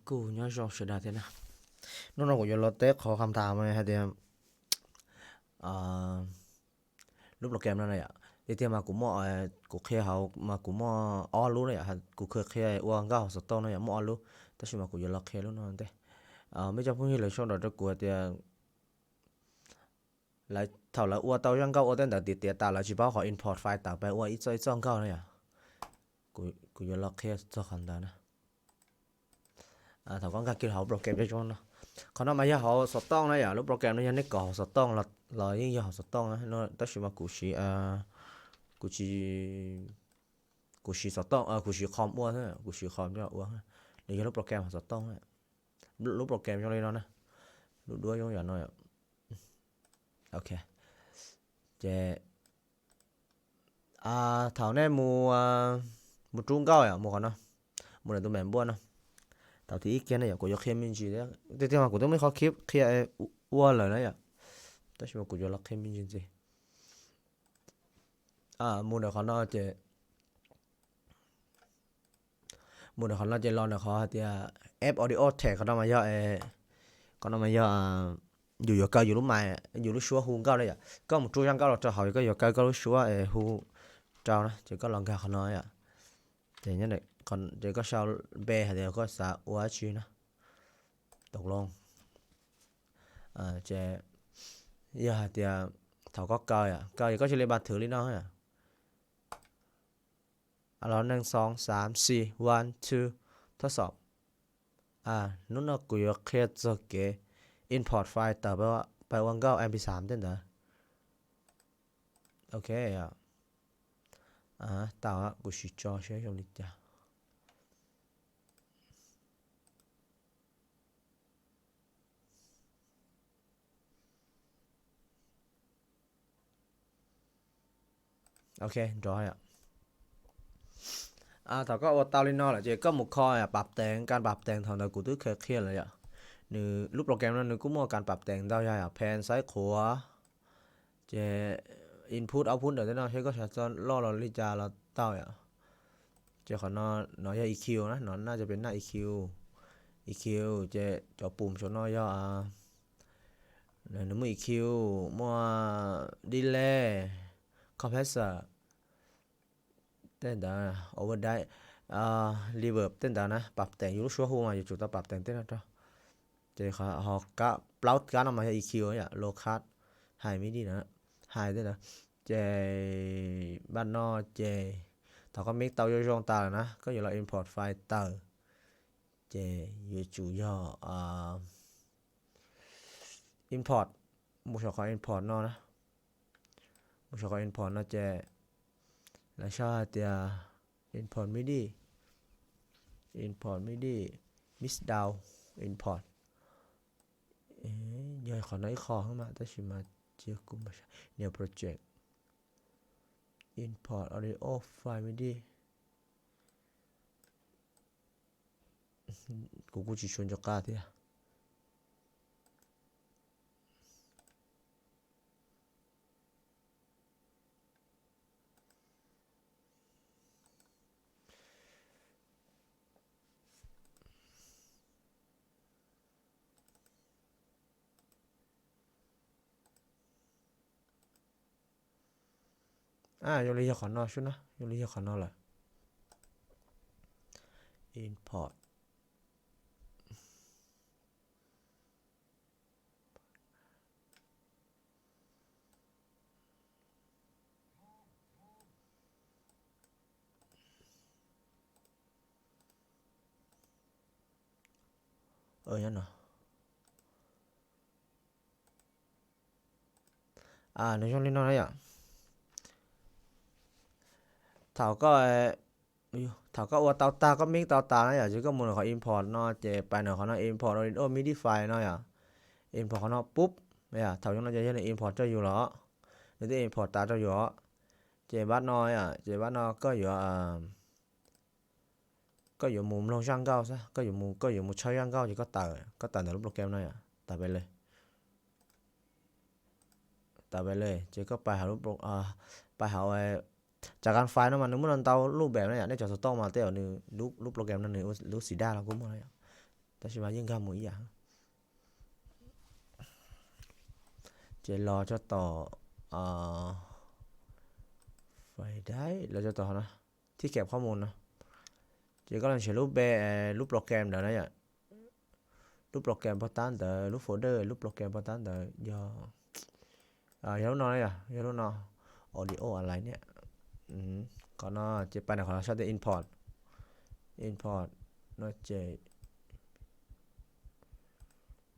กูnhớ rõ sự đạt thế nào. Nó cũng như là tết khó khăn thảo mà hay thì ờ, lúc là kèm nó này ạ. Thì mà cũng mò cũng kia hậu mà cũng mò o luôn này ạ. Cũng kia uang gạo sốt tông này ạ mò luôn. Tất nhiên mà cũng như là kia luôn nó thế. Mấy trong cũng như là trong đó cho của thì lại thảo là uang tàu giang gạo ở trên đó thì ta là chỉ bảo họ import file tạo về uang ít cho ít giang gạo này ạ. Cũng như là kia cho khăn đó nè. Thảo con cái kia hậu program cho nó. Còn nó mà giờ họ sọt tông này à lúc program nó nhận có sọt tông là những giờ họ sọt tông á nó tất nhiên mà cụ chỉ cụ chỉ sọt tông cụ chỉ khom uống thôi cụ chỉ khom cho uống để lúc program họ sọt tông ấy lúc program cho nên nó nè lúc đuôi trong giờ nó ok chế thảo này mùa trung cao à mùa còn nó mùa này tụi mình buồn không thảo thì ý kiến này của cho mình gì đấy thế mà của tôi mới khó khiếp khi uống lời đấy à tất nhiên mà của cho mình gì mùa này còn nó chế một là nó chơi lon là khó thì ép audio tag nó mà do còn nó mà do dù dù cao dù lúc mà dù lúc xưa hùng cao đây à có một chú răng cao là cho hỏi có dù cao có lúc xưa hùng trao đó chỉ có lần cao khó nói à thì nhất định còn chỉ có sao bè thì có sao quá chi nữa tục luôn chỉ giờ thì thầu có cao thì có chỉ lên bàn thử lên đó àเราหนึ่งสองสามสี่ one two ทดสอบนู้นเรากูยกเคสจะเก import ไฟล์ต่อไปว่าไปวันก็ mp3 เต้นเด้อโอเคต่อกูชิจอใช้ตรงนี้จ้ะโอเครอต่อก็ว่าตาลินอแหละเจ๊ก็มุกคอยปรับแต่งการปรับแต่งทางเรากูตื้อเครียดเลยนึรูปโปรแกรมนั้นนึกูมั่วการปรับแต่งเต้าใหญ่แผนซ้ายขวาเจ input output เดี๋ยวเราใช้ก็จะล่อเราลิจาเราเต้าเจขอนอใช้ EQ นะนอนน่าจะเป็นหน้า EQ เจจอปุ่มชนน้อยนึกมือ EQ มั่ว delay compressor เต้นได้ overdrive reverb เต้นได้นะปรับแต่งอยู่ชั่วโมงมาอยู่จุดต่อปรับแต่งเต้นนะจ๊ะเจเขาก็เปล่าการออกมาใช้ EQ เนี่ย low cut high midi นะ high ด้วยนะเจบ้านนอกเจเขาก็ mix เตาโยงตานะก็อยู่เรา import ไฟล์เตาเจอยู่主要import มุชขอ import เนาะนะมุชขอ import เนาะเจแล้วชอบเตีย import midi mix down import ย่อยขอน้อยคอเข้ามาแต่ชิมาเจียกุมมาเนี่ย project import audio file midi กูจะชวนจะกล้าเตียยงลีจะขอนอชุดนะยงลีจะขอนอแหละ import ยันเนาะในช่วงนี้นอนอะไรthảo có thảo có ô tao ta có miếng tao ta nó chỉ có một họ import nó chỉ bài nào họ nó import rồi ô midi file nó import nóปุ๊บthảo chúng nó chỉ là import cho dù nó để import ta cho dù nó chỉ bắt nó có dù có dù mồm long sang cao sao có dù một chơi sang cao chỉ có tờ lúc program này tờ vềเลยchỉ có bài học lúc bài học จากการไฟล์นั้นมันนึกว่าเรารูปแบบนั้นเนี่ยได้จากสต๊อกมาแต่เอาหนึ่งรูปโปรแกรมนั้นหนึ่งรูปสีด้าเราก็มั่วเลย ta chỉ mà những cái mũi à chỉ lo cho tỏ phải đấy là cho tỏ nó thiết kẹpข้อมูลนะchỉ có lần sẽ lúc lúc program đó đấy ạ lúc program bao tan tới lúc folder lúc program bao tan tới do giờ lúc nói à giờ lúc nào audio อะไรเนี่ยก็น่าจะไปไหนของเราชอบแต่ import น่าจะ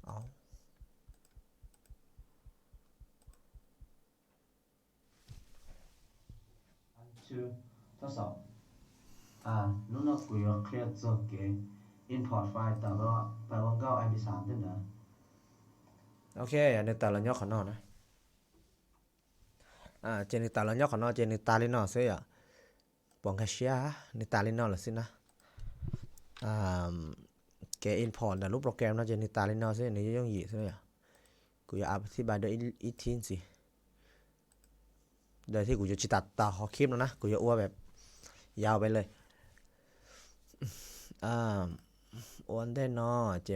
เอา ชื่อทดสอบนู้นเราคุยว่าเครียดจะเก import ไฟล์แต่ว่าไปวันเก้า MP3 ด้วยนะโอเคในแต่ละยอดของนอนะเจนในแต่ละยอดของนอเจนในตาลินอเสียปองแคชเชียในตาลินอหรือสินะแก import แต่รูปโปรแกรมนะเจนในตาลินอเสียในย่องหยีเสียกูจะอธิบายโดยอีทีนสิโดยที่กูจะจิตัดต่อคลิปแล้วนะกูจะอ้วแบบยาวไปเลยอ้วนได้นอเจ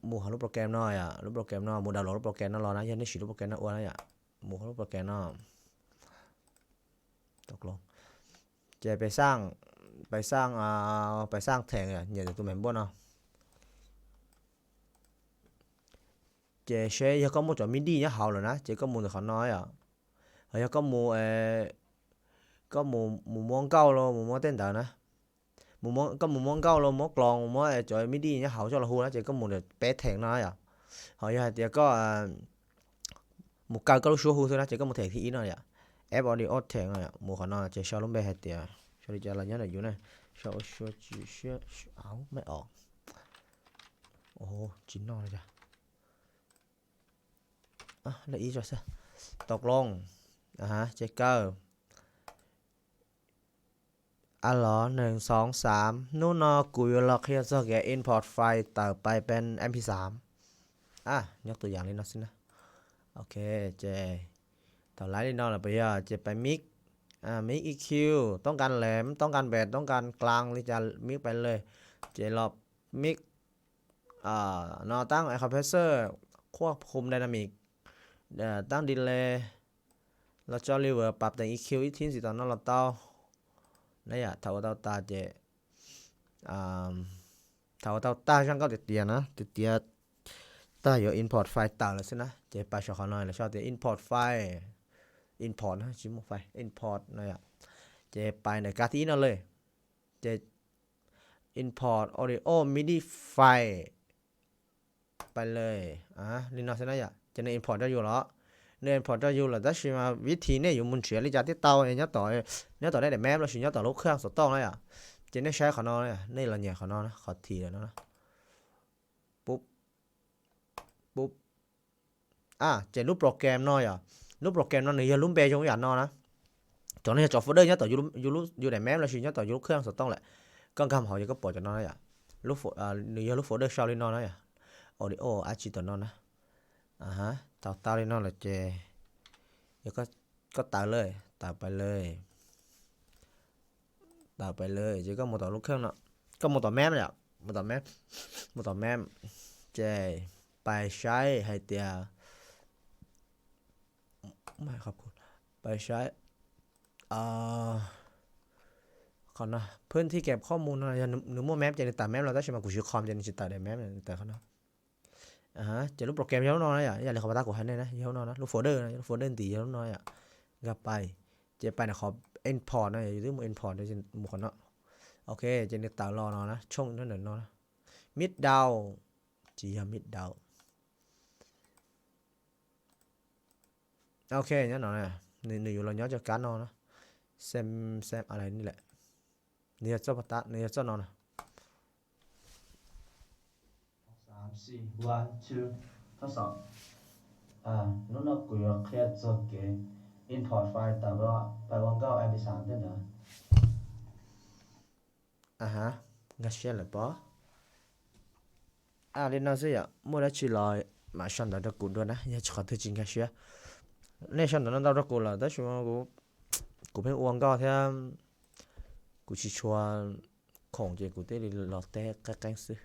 มูหารูปโปรแกรมน้อยรูปโปรแกรมน้อยมูดาวน์โหลดรูปโปรแกรมน้อยรอนะยันได้ฉีดรูปโปรแกรมน้อยอ้วนแล้วมูหารูปโปรแกรมน้อยตกลงเจไปสร้างแทงเนี่ยตัวแมนบ้านเนาะเจใช้ยังก็มูจอมิดี้เนี่ยหาเลยนะเจก็มูแต่เขาน้อยยังก็มูก็มูมองเก้าโลมูมองเต้นเต๋อนะมูมองเก้าโลมองกลองมองจอยมิดี้เนี่ยหาcho là huนะเจก็มูแต่เป๊ะแทงน้อยhọ giờ thì có một cái câu số hu thôiนะเจก็มูแทงที่อีน้อยép audioแทงมูเขาน้อยเจชอบลงไปเหตุชอบจะอะไรเนี่ยอยู่นะชอบจีเชื่อเอาไม่ออกโอ้จีนน้อยเลยจ้ะแล้วอีจอซะตกลงเจเกอร์1 2 3นู่นกูจะล็อกให้จะแก import ไฟล์ต่อไปเป็น mp3 ยกตัวอย่างเลยนะสินะโอเคเจต่อไลน์นี่นอนละไปเจไปมิกEQ ต้องการแหลมต้องการแบดต้องการกลางที่จะมิกไปเลยเจรอบมิกนอตั้งไอคอมเพรสเซอร์ควบคุมไดนามิกตั้งดีเลย์แล้วจะรีเวิร์บปรับแต่ EQ อีกทีสิตอนนั้นเราเต้านี่เท่าเต้าตาเจเท่าเต้าตาช่างก็ติดเตียนะติดเตียตาอยู่ import ไฟล์ต่างเลยสินะเจไปชอบเขาหน่อยแล้วชอบแต่ import ไฟล์ import นะชิมไฟล์ import นี่เจไปในการที่นั่นเลยเจ import audio midi ไฟล์ไปเลยนี่น่าสินะเจใน import ได้อยู่แล้วใน import ได้อยู่แล้วแต่ชิมาวิธีเนี่ยอยู่มุนเฉียลิจ่าที่เตาเนี่ยต่อได้แต่แมปแล้วชิต่อลูกเครื่องสดต้องเลยเจเนี่ยใช้เขานอนเลยนี่ละเนี่ยเขานอนนะขอทีเลยนะปุ๊บเจรูปโปรแกรมน้อยรูปโปรแกรมน้อยเนี่ยรูปเบย์จงอย่างน้อยนะจนเนี่ยจอโฟลเดอร์เนี่ยต่ออยู่ในแมปแล้วชิเนี่ยต่ออยู่ลูกเครื่องสดต้องแหละก็คำเขาจะก็ปล่อยจะน้อยรูปเนี่ยรูปโฟลเดอร์ชาวลินน้อยaudio อาชีตัวนอนนะตาเลยนอนละเจเดี๋ยวก็ตาเลยตาไปเลยเจก็หมดต่อลูกเครื่องเนาะก็หมดต่อแม่เนี่ยหมดต่อแม่เจไปใช้ให้เตียไม่ครับคุณไปใช้ก่อนนะเพื่อนที่เก็บข้อมูลนะอย่างหนูโมแมปจะในตาแมปเราได้ใช่ไหมกูชื่อคอมจะในจิตตาในแมปเนี่ยแต่เขาเนาะจะรูปโปรแกรมเยอะน้อยอย่าเลยขอมาตากูให้นะเยอะน้อยนะรูปโฟลเดอร์นะรูปโฟลเดอร์ตีเยอะน้อยก็ไปเจไปนะขอ import นะอยู่ที่มึง import ได้จะหมดเนาะโอเคเจในตารอนะช่องนั่นเนาะมิดดาวจีมิดดาวโอเคเนี่ยหน่อยนี่อยู่เราย้อนจากการนอนนะเซมอะไรนี่แหละเนี่ยเจ้าพัตตาเนี่ยเจ้านอนนะ3 4 1 2ทดสอบนู้นเราคุยว่าเครียดจะเก import ไฟล์แต่ว่าไปวันเก้า MP3 ด้วยนะงั้นเชื่อเลยปะเล่นน่าสิเมื่อไรชิลอยมาชันดาวกูด้วยนะอย่าขอเธอจริงแค่เชื่อในชันดาวกูละแต่ชัวร์กูเป็นอ้วนก็แท้กูชิชวนของเจกูเตะหลอดเตะกันซื้อ